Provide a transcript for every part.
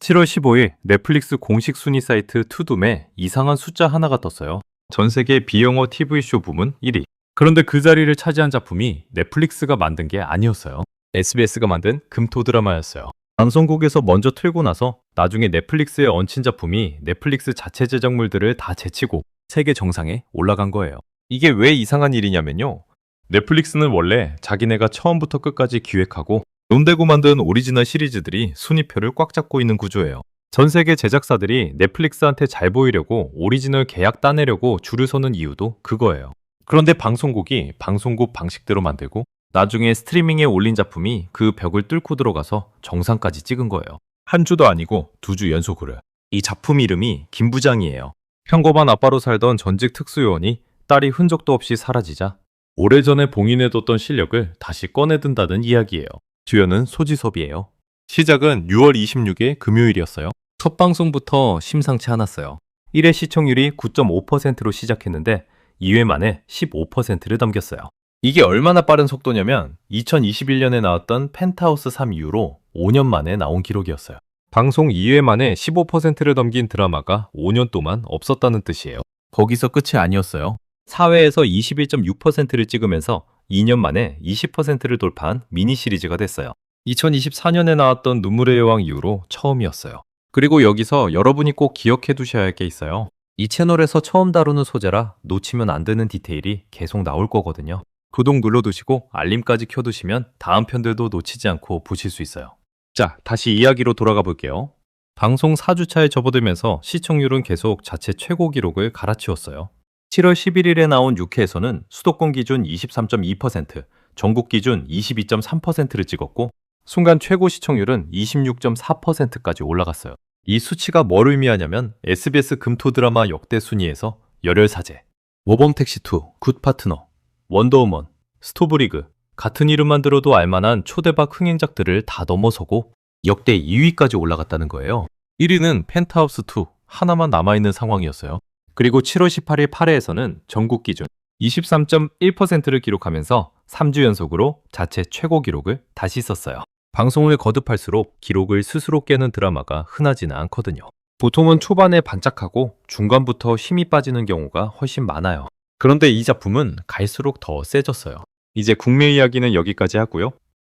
7월 15일 넷플릭스 공식 순위 사이트 투둠에 이상한 숫자 하나가 떴어요. 전 세계 비영어 TV쇼 부문 1위. 그런데 그 자리를 차지한 작품이 넷플릭스가 만든 게 아니었어요. SBS가 만든 금토 드라마였어요. 방송국에서 먼저 틀고 나서 나중에 넷플릭스에 얹힌 작품이 넷플릭스 자체 제작물들을 다 제치고 세계 정상에 올라간 거예요. 이게 왜 이상한 일이냐면요. 넷플릭스는 원래 자기네가 처음부터 끝까지 기획하고 돈 대고 만든 오리지널 시리즈들이 순위표를 꽉 잡고 있는 구조예요. 전 세계 제작사들이 넷플릭스한테 잘 보이려고 오리지널 계약 따내려고 줄을 서는 이유도 그거예요. 그런데 방송국이 방송국 방식대로 만들고 나중에 스트리밍에 올린 작품이 그 벽을 뚫고 들어가서 정상까지 찍은 거예요. 한 주도 아니고 2주 연속으로. 이 작품 이름이 김부장이에요. 평범한 아빠로 살던 전직 특수요원이 딸이 흔적도 없이 사라지자 오래전에 봉인해뒀던 실력을 다시 꺼내든다는 이야기예요. 주연은 소지섭이에요. 시작은 6월 26일 금요일이었어요. 첫 방송부터 심상치 않았어요. 1회 시청률이 9.5%로 시작했는데 2회 만에 15%를 넘겼어요. 이게 얼마나 빠른 속도냐면 2021년에 나왔던 펜트하우스 3 이후로 5년 만에 나온 기록이었어요. 방송 2회 만에 15%를 넘긴 드라마가 5년 동안 없었다는 뜻이에요. 거기서 끝이 아니었어요. 4회에서 21.6%를 찍으면서 2년 만에 20%를 돌파한 미니 시리즈가 됐어요. 2024년에 나왔던 눈물의 여왕 이후로 처음이었어요. 그리고 여기서 여러분이 꼭 기억해 두셔야 할 게 있어요. 이 채널에서 처음 다루는 소재라 놓치면 안 되는 디테일이 계속 나올 거거든요. 구독 눌러두시고 알림까지 켜두시면 다음 편들도 놓치지 않고 보실 수 있어요. 자, 다시 이야기로 돌아가 볼게요. 방송 4주차에 접어들면서 시청률은 계속 자체 최고 기록을 갈아치웠어요. 7월 11일에 나온 6회에서는 수도권 기준 23.2%, 전국 기준 22.3%를 찍었고 순간 최고 시청률은 26.4%까지 올라갔어요. 이 수치가 뭘 의미하냐면 SBS 금토 드라마 역대 순위에서 열혈사제, 모범택시2, 굿파트너, 원더우먼, 스토브리그 같은 이름만 들어도 알만한 초대박 흥행작들을 다 넘어서고 역대 2위까지 올라갔다는 거예요. 1위는 펜트하우스2 하나만 남아있는 상황이었어요. 그리고 7월 18일 8회에서는 전국 기준 23.1%를 기록하면서 3주 연속으로 자체 최고 기록을 다시 썼어요. 방송을 거듭할수록 기록을 스스로 깨는 드라마가 흔하지는 않거든요. 보통은 초반에 반짝하고 중간부터 힘이 빠지는 경우가 훨씬 많아요. 그런데 이 작품은 갈수록 더 세졌어요. 이제 국내 이야기는 여기까지 하고요.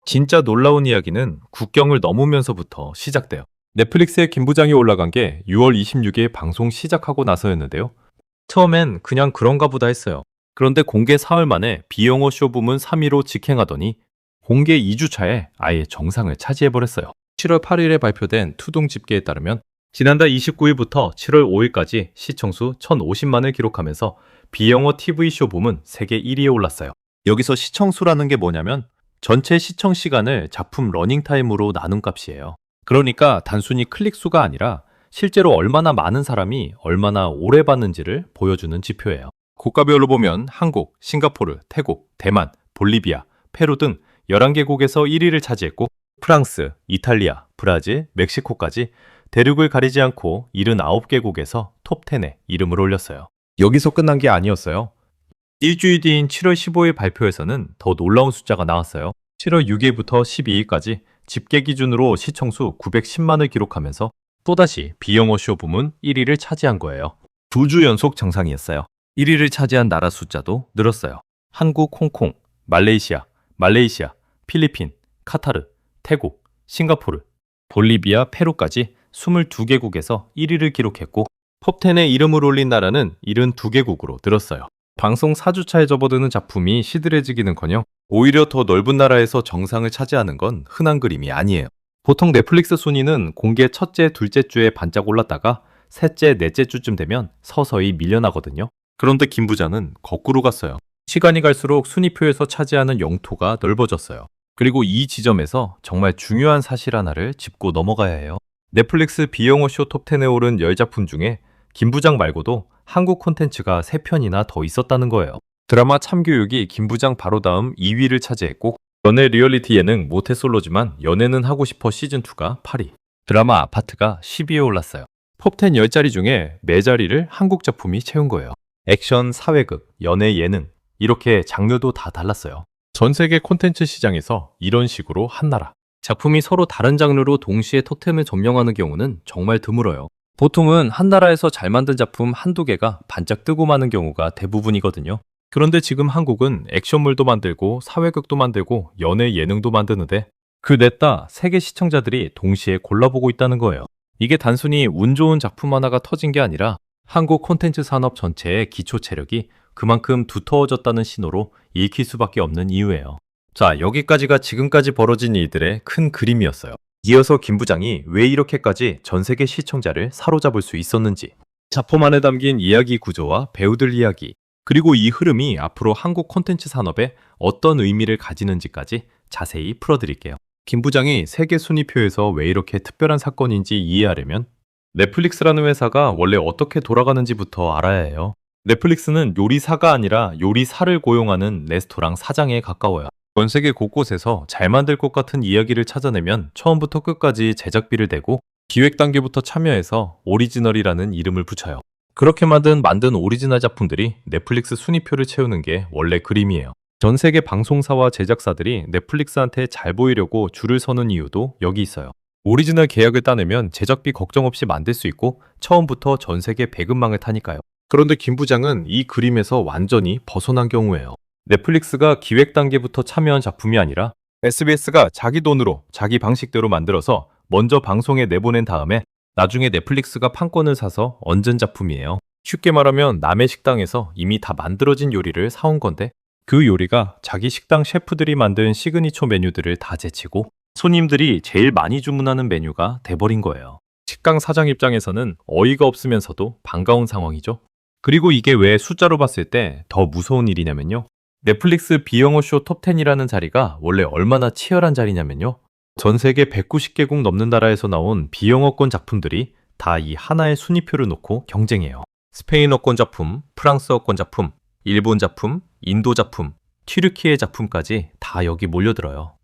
진짜 놀라운 이야기는 국경을 넘으면서부터 시작돼요. 넷플릭스에 김부장이 올라간 게 6월 26일 방송 시작하고 나서였는데요. 처음엔 그냥 그런가 보다 했어요. 그런데 공개 4월 만에 비영어 쇼 부문 3위로 직행하더니 공개 2주차에 아예 정상을 차지해버렸어요. 7월 8일에 발표된 투둥 집계에 따르면 지난달 29일부터 7월 5일까지 시청수 1,050만을 기록하면서 비영어 TV쇼 부문 세계 1위에 올랐어요. 여기서 시청수라는 게 뭐냐면 전체 시청 시간을 작품 러닝타임으로 나눈 값이에요. 그러니까 단순히 클릭수가 아니라 실제로 얼마나 많은 사람이 얼마나 오래 봤는지를 보여주는 지표예요. 국가별로 보면 한국, 싱가포르, 태국, 대만, 볼리비아, 페루 등 11개국에서 1위를 차지했고 프랑스, 이탈리아, 브라질, 멕시코까지 대륙을 가리지 않고 79개국에서 톱10에 이름을 올렸어요. 여기서 끝난 게 아니었어요. 일주일 뒤인 7월 15일 발표에서는 더 놀라운 숫자가 나왔어요. 7월 6일부터 12일까지 집계 기준으로 시청수 910만을 기록하면서 또다시 비영어 쇼 부문 1위를 차지한 거예요. 2주 연속 정상이었어요. 1위를 차지한 나라 숫자도 늘었어요. 한국, 홍콩, 말레이시아, 필리핀, 카타르, 태국, 싱가포르, 볼리비아, 페루까지 22개국에서 1위를 기록했고 톱10에 이름을 올린 나라는 72개국으로 늘었어요. 방송 4주차에 접어드는 작품이 시들해지기는커녕 오히려 더 넓은 나라에서 정상을 차지하는 건 흔한 그림이 아니에요. 보통 넷플릭스 순위는 공개 첫째, 둘째 주에 반짝 올랐다가 셋째, 넷째 주쯤 되면 서서히 밀려나거든요. 그런데 김부장은 거꾸로 갔어요. 시간이 갈수록 순위표에서 차지하는 영토가 넓어졌어요. 그리고 이 지점에서 정말 중요한 사실 하나를 짚고 넘어가야 해요. 넷플릭스 비영어 쇼 톱10에 오른 10작품 중에 김부장 말고도 한국 콘텐츠가 3편이나 더 있었다는 거예요. 드라마 참교육이 김부장 바로 다음 2위를 차지했고 연애 리얼리티 예능 모태솔로지만 연애는 하고 싶어 시즌2가 8위, 드라마 아파트가 10위에 올랐어요. 톱10 10자리 중에 4자리를 한국 작품이 채운 거예요. 액션, 사회극, 연애, 예능 이렇게 장르도 다 달랐어요. 전 세계 콘텐츠 시장에서 이런 식으로 한 나라, 작품이 서로 다른 장르로 동시에 톱10을 점령하는 경우는 정말 드물어요. 보통은 한 나라에서 잘 만든 작품 한두 개가 반짝 뜨고 마는 경우가 대부분이거든요. 그런데 지금 한국은 액션물도 만들고 사회극도 만들고 연애 예능도 만드는데 그 넷다 세계 시청자들이 동시에 골라보고 있다는 거예요. 이게 단순히 운 좋은 작품 하나가 터진 게 아니라 한국 콘텐츠 산업 전체의 기초 체력이 그만큼 두터워졌다는 신호로 읽힐 수밖에 없는 이유예요. 자, 여기까지가 지금까지 벌어진 일들의 큰 그림이었어요. 이어서 김 부장이 왜 이렇게까지 전 세계 시청자를 사로잡을 수 있었는지, 작품 안에 담긴 이야기 구조와 배우들 이야기, 그리고 이 흐름이 앞으로 한국 콘텐츠 산업에 어떤 의미를 가지는지까지 자세히 풀어드릴게요. 김 부장이 세계 순위표에서 왜 이렇게 특별한 사건인지 이해하려면 넷플릭스라는 회사가 원래 어떻게 돌아가는지부터 알아야 해요. 넷플릭스는 요리사가 아니라 요리사를 고용하는 레스토랑 사장에 가까워요. 전 세계 곳곳에서 잘 만들 것 같은 이야기를 찾아내면 처음부터 끝까지 제작비를 대고 기획 단계부터 참여해서 오리지널이라는 이름을 붙여요. 그렇게 만든 오리지널 작품들이 넷플릭스 순위표를 채우는 게 원래 그림이에요. 전 세계 방송사와 제작사들이 넷플릭스한테 잘 보이려고 줄을 서는 이유도 여기 있어요. 오리지널 계약을 따내면 제작비 걱정 없이 만들 수 있고 처음부터 전 세계 배급망을 타니까요. 그런데 김 부장은 이 그림에서 완전히 벗어난 경우예요. 넷플릭스가 기획 단계부터 참여한 작품이 아니라 SBS가 자기 돈으로 자기 방식대로 만들어서 먼저 방송에 내보낸 다음에 나중에 넷플릭스가 판권을 사서 얹은 작품이에요. 쉽게 말하면 남의 식당에서 이미 다 만들어진 요리를 사온 건데 그 요리가 자기 식당 셰프들이 만든 시그니처 메뉴들을 다 제치고 손님들이 제일 많이 주문하는 메뉴가 돼버린 거예요. 식당 사장 입장에서는 어이가 없으면서도 반가운 상황이죠. 그리고 이게 왜 숫자로 봤을 때 더 무서운 일이냐면요. 넷플릭스 비영어쇼 톱10이라는 자리가 원래 얼마나 치열한 자리냐면요. 전 세계 190개국 넘는 나라에서 나온 비영어권 작품들이 다 이 하나의 순위표를 놓고 경쟁해요. 스페인어권 작품, 프랑스어권 작품, 일본 작품, 인도 작품, 튀르키예 작품까지 다 여기 몰려들어요.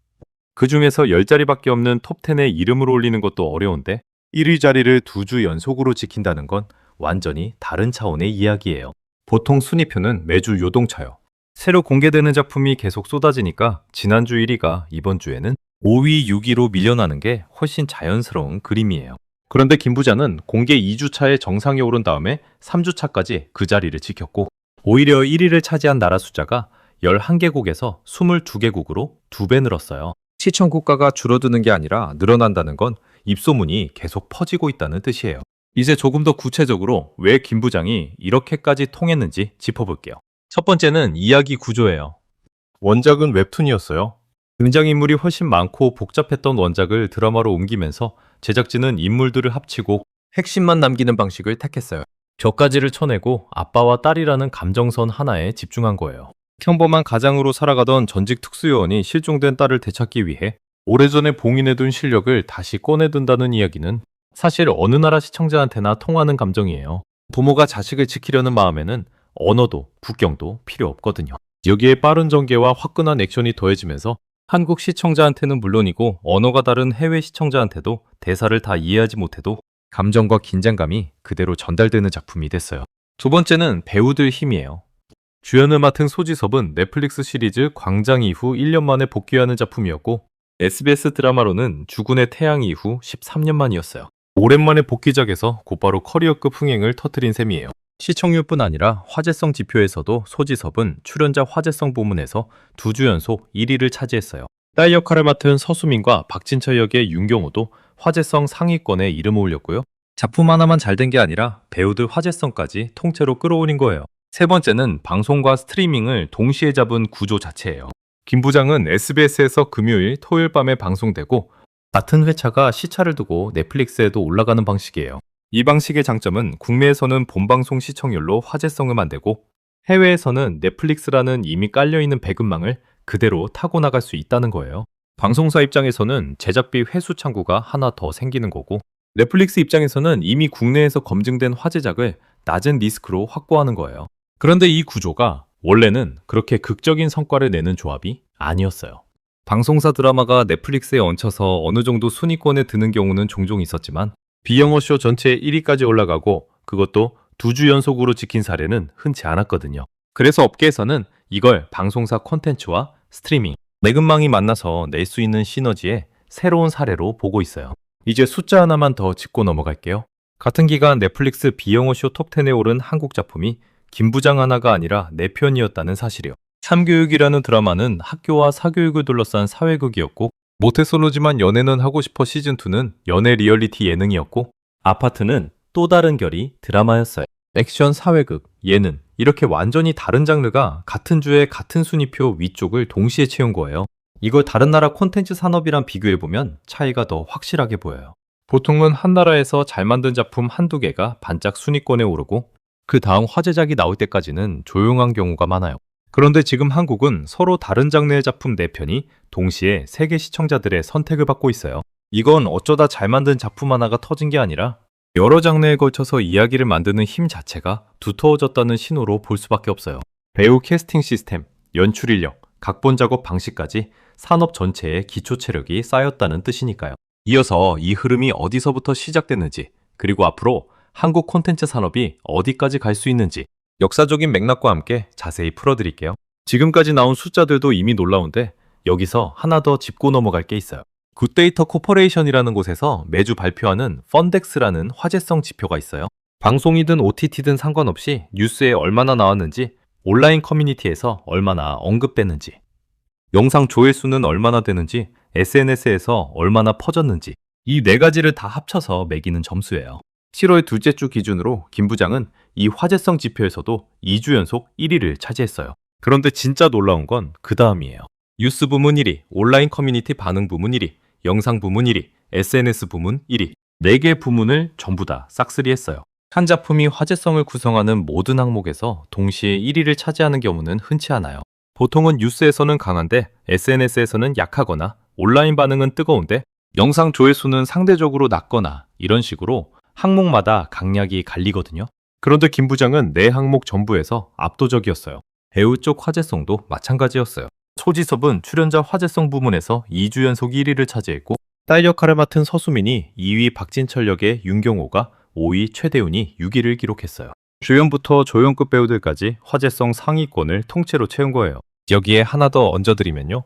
그 중에서 10자리밖에 없는 톱10에 이름을 올리는 것도 어려운데 1위 자리를 2주 연속으로 지킨다는 건 완전히 다른 차원의 이야기예요. 보통 순위표는 매주 요동쳐요. 새로 공개되는 작품이 계속 쏟아지니까 지난주 1위가 이번 주에는 5위, 6위로 밀려나는 게 훨씬 자연스러운 그림이에요. 그런데 김 부장은 공개 2주차에 정상에 오른 다음에 3주차까지 그 자리를 지켰고 오히려 1위를 차지한 나라 숫자가 11개국에서 22개국으로 2배 늘었어요. 시청 국가가 줄어드는 게 아니라 늘어난다는 건 입소문이 계속 퍼지고 있다는 뜻이에요. 이제 조금 더 구체적으로 왜 김 부장이 이렇게까지 통했는지 짚어볼게요. 첫 번째는 이야기 구조예요. 원작은 웹툰이었어요. 등장인물이 훨씬 많고 복잡했던 원작을 드라마로 옮기면서 제작진은 인물들을 합치고 핵심만 남기는 방식을 택했어요. 벽가지를 쳐내고 아빠와 딸이라는 감정선 하나에 집중한 거예요. 평범한 가장으로 살아가던 전직 특수요원이 실종된 딸을 되찾기 위해 오래전에 봉인해둔 실력을 다시 꺼내든다는 이야기는 사실 어느 나라 시청자한테나 통하는 감정이에요. 부모가 자식을 지키려는 마음에는 언어도 국경도 필요 없거든요. 여기에 빠른 전개와 화끈한 액션이 더해지면서 한국 시청자한테는 물론이고 언어가 다른 해외 시청자한테도 대사를 다 이해하지 못해도 감정과 긴장감이 그대로 전달되는 작품이 됐어요. 두 번째는 배우들 힘이에요. 주연을 맡은 소지섭은 넷플릭스 시리즈 광장 이후 1년 만에 복귀하는 작품이었고 SBS 드라마로는 주군의 태양 이후 13년 만이었어요. 오랜만에 복귀작에서 곧바로 커리어급 흥행을 터뜨린 셈이에요. 시청률뿐 아니라 화제성 지표에서도 소지섭은 출연자 화제성 부문에서 2주 연속 1위를 차지했어요. 딸 역할을 맡은 서수민과 박진철 역의 윤경호도 화제성 상위권에 이름을 올렸고요. 작품 하나만 잘 된 게 아니라 배우들 화제성까지 통째로 끌어올린 거예요. 세 번째는 방송과 스트리밍을 동시에 잡은 구조 자체예요. 김 부장은 SBS에서 금요일, 토요일 밤에 방송되고 같은 회차가 시차를 두고 넷플릭스에도 올라가는 방식이에요. 이 방식의 장점은 국내에서는 본방송 시청률로 화제성을 만들고 해외에서는 넷플릭스라는 이미 깔려있는 배급망을 그대로 타고 나갈 수 있다는 거예요. 방송사 입장에서는 제작비 회수 창구가 하나 더 생기는 거고 넷플릭스 입장에서는 이미 국내에서 검증된 화제작을 낮은 리스크로 확보하는 거예요. 그런데 이 구조가 원래는 그렇게 극적인 성과를 내는 조합이 아니었어요. 방송사 드라마가 넷플릭스에 얹혀서 어느 정도 순위권에 드는 경우는 종종 있었지만 비영어쇼 전체 1위까지 올라가고 그것도 2주 연속으로 지킨 사례는 흔치 않았거든요. 그래서 업계에서는 이걸 방송사 콘텐츠와 스트리밍, 내근망이 만나서 낼 수 있는 시너지에 새로운 사례로 보고 있어요. 이제 숫자 하나만 더 짚고 넘어갈게요. 같은 기간 넷플릭스 비영어쇼 톱10에 오른 한국 작품이 김부장 하나가 아니라 4편이었다는 사실이요. 삼교육이라는 드라마는 학교와 사교육을 둘러싼 사회극이었고, 모태솔로지만 연애는 하고 싶어 시즌2는 연애 리얼리티 예능이었고, 아파트는 또 다른 결이 드라마였어요. 액션, 사회극, 예능 이렇게 완전히 다른 장르가 같은 주에 같은 순위표 위쪽을 동시에 채운 거예요. 이걸 다른 나라 콘텐츠 산업이랑 비교해보면 차이가 더 확실하게 보여요. 보통은 한 나라에서 잘 만든 작품 한두 개가 반짝 순위권에 오르고 그 다음 화제작이 나올 때까지는 조용한 경우가 많아요. 그런데 지금 한국은 서로 다른 장르의 작품 4편이 동시에 세계 시청자들의 선택을 받고 있어요. 이건 어쩌다 잘 만든 작품 하나가 터진 게 아니라 여러 장르에 걸쳐서 이야기를 만드는 힘 자체가 두터워졌다는 신호로 볼 수밖에 없어요. 배우 캐스팅 시스템, 연출 인력, 각본 작업 방식까지 산업 전체에 기초 체력이 쌓였다는 뜻이니까요. 이어서 이 흐름이 어디서부터 시작됐는지, 그리고 앞으로 한국 콘텐츠 산업이 어디까지 갈 수 있는지 역사적인 맥락과 함께 자세히 풀어드릴게요. 지금까지 나온 숫자들도 이미 놀라운데 여기서 하나 더 짚고 넘어갈 게 있어요. 굿데이터 코퍼레이션이라는 곳에서 매주 발표하는 펀덱스라는 화제성 지표가 있어요. 방송이든 OTT든 상관없이 뉴스에 얼마나 나왔는지, 온라인 커뮤니티에서 얼마나 언급됐는지, 영상 조회수는 얼마나 되는지, SNS에서 얼마나 퍼졌는지, 이 4가지를 다 합쳐서 매기는 점수예요. 7월 둘째 주 기준으로 김 부장은 이 화제성 지표에서도 2주 연속 1위를 차지했어요. 그런데 진짜 놀라운 건 그 다음이에요. 뉴스 부문 1위, 온라인 커뮤니티 반응 부문 1위, 영상 부문 1위, SNS 부문 1위. 4개 부문을 전부 다 싹쓸이했어요. 한 작품이 화제성을 구성하는 모든 항목에서 동시에 1위를 차지하는 경우는 흔치 않아요. 보통은 뉴스에서는 강한데 SNS에서는 약하거나 온라인 반응은 뜨거운데 영상 조회수는 상대적으로 낮거나 이런 식으로 항목마다 강약이 갈리거든요. 그런데 김 부장은 4항목 전부에서 압도적이었어요. 배우 쪽 화제성도 마찬가지였어요. 소지섭은 출연자 화제성 부문에서 2주 연속 1위를 차지했고, 딸 역할을 맡은 서수민이 2위 박진철 역의 윤경호가 5위 최대훈이 6위를 기록했어요. 주연부터 조연급 배우들까지 화제성 상위권을 통째로 채운 거예요. 여기에 하나 더 얹어드리면요.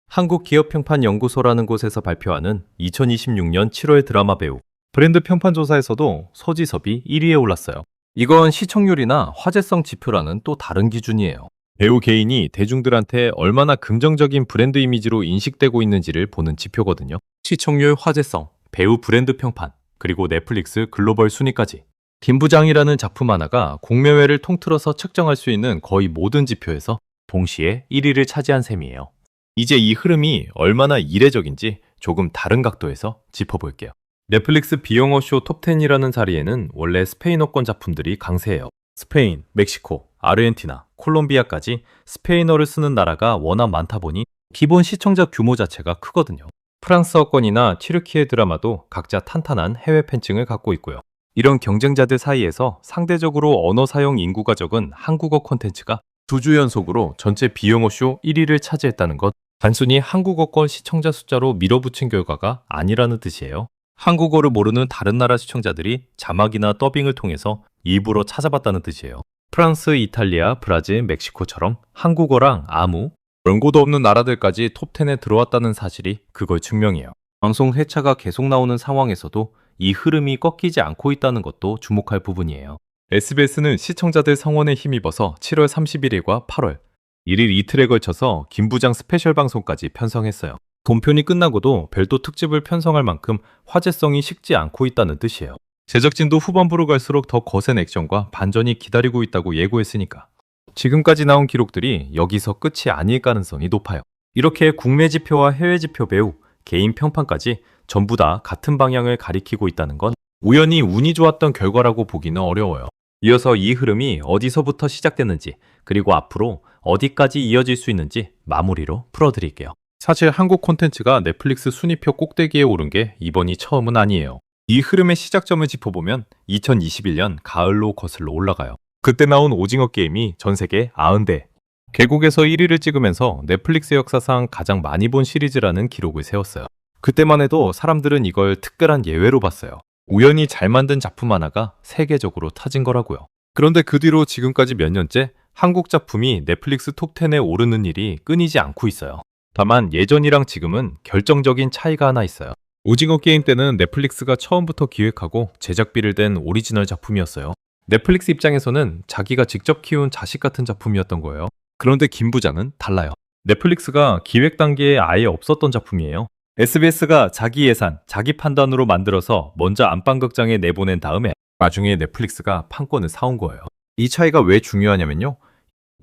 한국기업평판연구소라는 곳에서 발표하는 2026년 7월 드라마 배우 브랜드 평판조사에서도 소지섭이 1위에 올랐어요. 이건 시청률이나 화제성 지표라는 또 다른 기준이에요. 배우 개인이 대중들한테 얼마나 긍정적인 브랜드 이미지로 인식되고 있는지를 보는 지표거든요. 시청률, 화제성, 배우 브랜드 평판, 그리고 넷플릭스 글로벌 순위까지. 김 부장이라는 작품 하나가 공매회를 통틀어서 측정할 수 있는 거의 모든 지표에서 동시에 1위를 차지한 셈이에요. 이제 이 흐름이 얼마나 이례적인지 조금 다른 각도에서 짚어볼게요. 넷플릭스 비영어쇼 톱10이라는 자리에는 원래 스페인어권 작품들이 강세예요. 스페인, 멕시코, 아르헨티나, 콜롬비아까지 스페인어를 쓰는 나라가 워낙 많다 보니 기본 시청자 규모 자체가 크거든요. 프랑스어권이나 튀르키예 드라마도 각자 탄탄한 해외 팬층을 갖고 있고요. 이런 경쟁자들 사이에서 상대적으로 언어 사용 인구가 적은 한국어 콘텐츠가 2주 연속으로 전체 비영어쇼 1위를 차지했다는 것, 단순히 한국어권 시청자 숫자로 밀어붙인 결과가 아니라는 뜻이에요. 한국어를 모르는 다른 나라 시청자들이 자막이나 더빙을 통해서 일부러 찾아봤다는 뜻이에요. 프랑스, 이탈리아, 브라질, 멕시코처럼 한국어랑 아무 연고도 없는 나라들까지 톱10에 들어왔다는 사실이 그걸 증명해요. 방송 회차가 계속 나오는 상황에서도 이 흐름이 꺾이지 않고 있다는 것도 주목할 부분이에요. SBS는 시청자들 성원에 힘입어서 7월 31일과 8월 1일 이틀에 걸쳐서 김 부장 스페셜 방송까지 편성했어요. 본편이 끝나고도 별도 특집을 편성할 만큼 화제성이 식지 않고 있다는 뜻이에요. 제작진도 후반부로 갈수록 더 거센 액션과 반전이 기다리고 있다고 예고했으니까 지금까지 나온 기록들이 여기서 끝이 아닐 가능성이 높아요. 이렇게 국내 지표와 해외 지표 배우, 개인 평판까지 전부 다 같은 방향을 가리키고 있다는 건 우연히 운이 좋았던 결과라고 보기는 어려워요. 이어서 이 흐름이 어디서부터 시작됐는지, 그리고 앞으로 어디까지 이어질 수 있는지 마무리로 풀어드릴게요. 사실 한국 콘텐츠가 넷플릭스 순위표 꼭대기에 오른 게 이번이 처음은 아니에요. 이 흐름의 시작점을 짚어보면 2021년 가을로 거슬러 올라가요. 그때 나온 오징어 게임이 전 세계 90대 개국에서 1위를 찍으면서 넷플릭스 역사상 가장 많이 본 시리즈라는 기록을 세웠어요. 그때만 해도 사람들은 이걸 특별한 예외로 봤어요. 우연히 잘 만든 작품 하나가 세계적으로 타진 거라고요. 그런데 그 뒤로 지금까지 몇 년째 한국 작품이 넷플릭스 톱10에 오르는 일이 끊이지 않고 있어요. 다만 예전이랑 지금은 결정적인 차이가 하나 있어요. 오징어 게임 때는 넷플릭스가 처음부터 기획하고 제작비를 댄 오리지널 작품이었어요. 넷플릭스 입장에서는 자기가 직접 키운 자식 같은 작품이었던 거예요. 그런데 김 부장은 달라요. 넷플릭스가 기획 단계에 아예 없었던 작품이에요. SBS가 자기 예산, 자기 판단으로 만들어서 먼저 안방극장에 내보낸 다음에 나중에 넷플릭스가 판권을 사온 거예요. 이 차이가 왜 중요하냐면요.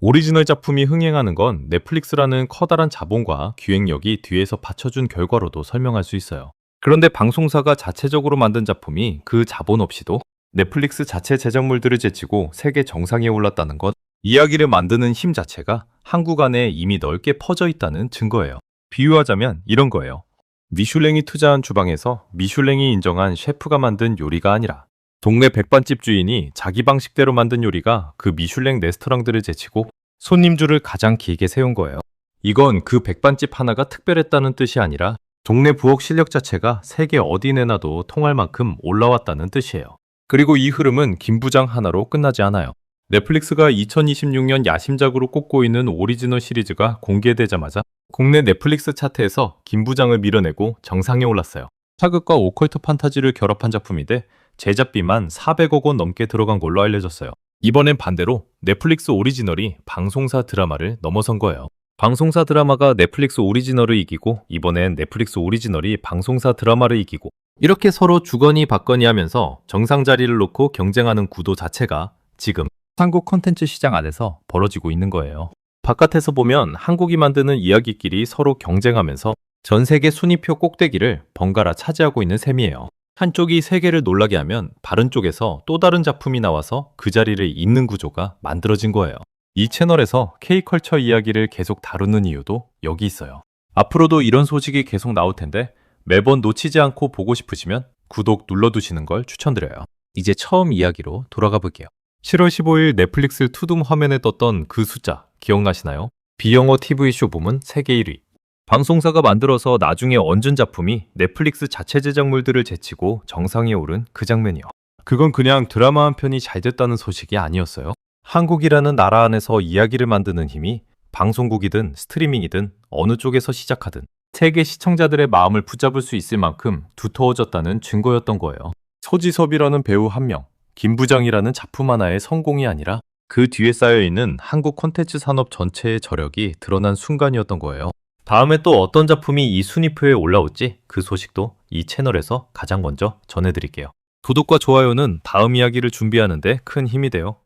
오리지널 작품이 흥행하는 건 넷플릭스라는 커다란 자본과 기획력이 뒤에서 받쳐준 결과로도 설명할 수 있어요. 그런데 방송사가 자체적으로 만든 작품이 그 자본 없이도 넷플릭스 자체 제작물들을 제치고 세계 정상에 올랐다는 건 이야기를 만드는 힘 자체가 한국 안에 이미 넓게 퍼져 있다는 증거예요. 비유하자면 이런 거예요. 미슐랭이 투자한 주방에서 미슐랭이 인정한 셰프가 만든 요리가 아니라 동네 백반집 주인이 자기 방식대로 만든 요리가 그 미슐랭 레스토랑들을 제치고 손님줄을 가장 길게 세운 거예요. 이건 그 백반집 하나가 특별했다는 뜻이 아니라 동네 부엌 실력 자체가 세계 어디 내놔도 통할 만큼 올라왔다는 뜻이에요. 그리고 이 흐름은 김 부장 하나로 끝나지 않아요. 넷플릭스가 2026년 야심작으로 꼽고 있는 오리지널 시리즈가 공개되자마자 국내 넷플릭스 차트에서 김 부장을 밀어내고 정상에 올랐어요. 사극과 오컬트 판타지를 결합한 작품인데 제작비만 400억 원 넘게 들어간 걸로 알려졌어요. 이번엔 반대로 넷플릭스 오리지널이 방송사 드라마를 넘어선 거예요. 방송사 드라마가 넷플릭스 오리지널을 이기고 이번엔 넷플릭스 오리지널이 방송사 드라마를 이기고 이렇게 서로 주거니 받거니 하면서 정상 자리를 놓고 경쟁하는 구도 자체가 지금 한국 콘텐츠 시장 안에서 벌어지고 있는 거예요. 바깥에서 보면 한국이 만드는 이야기끼리 서로 경쟁하면서 전 세계 순위표 꼭대기를 번갈아 차지하고 있는 셈이에요. 한쪽이 세계를 놀라게 하면 다른 쪽에서 또 다른 작품이 나와서 그 자리를 잇는 구조가 만들어진 거예요. 이 채널에서 K컬처 이야기를 계속 다루는 이유도 여기 있어요. 앞으로도 이런 소식이 계속 나올 텐데 매번 놓치지 않고 보고 싶으시면 구독 눌러두시는 걸 추천드려요. 이제 처음 이야기로 돌아가 볼게요. 7월 15일 넷플릭스 투둠 화면에 떴던 그 숫자 기억나시나요? 비영어 TV쇼 부문 세계 1위. 방송사가 만들어서 나중에 얹은 작품이 넷플릭스 자체 제작물들을 제치고 정상에 오른 그 장면이요. 그건 그냥 드라마 한 편이 잘 됐다는 소식이 아니었어요. 한국이라는 나라 안에서 이야기를 만드는 힘이 방송국이든 스트리밍이든 어느 쪽에서 시작하든 세계 시청자들의 마음을 붙잡을 수 있을 만큼 두터워졌다는 증거였던 거예요. 소지섭이라는 배우 한 명, 김 부장이라는 작품 하나의 성공이 아니라 그 뒤에 쌓여있는 한국 콘텐츠 산업 전체의 저력이 드러난 순간이었던 거예요. 다음에 또 어떤 작품이 이 순위표에 올라올지 그 소식도 이 채널에서 가장 먼저 전해드릴게요. 구독과 좋아요는 다음 이야기를 준비하는 데 큰 힘이 돼요.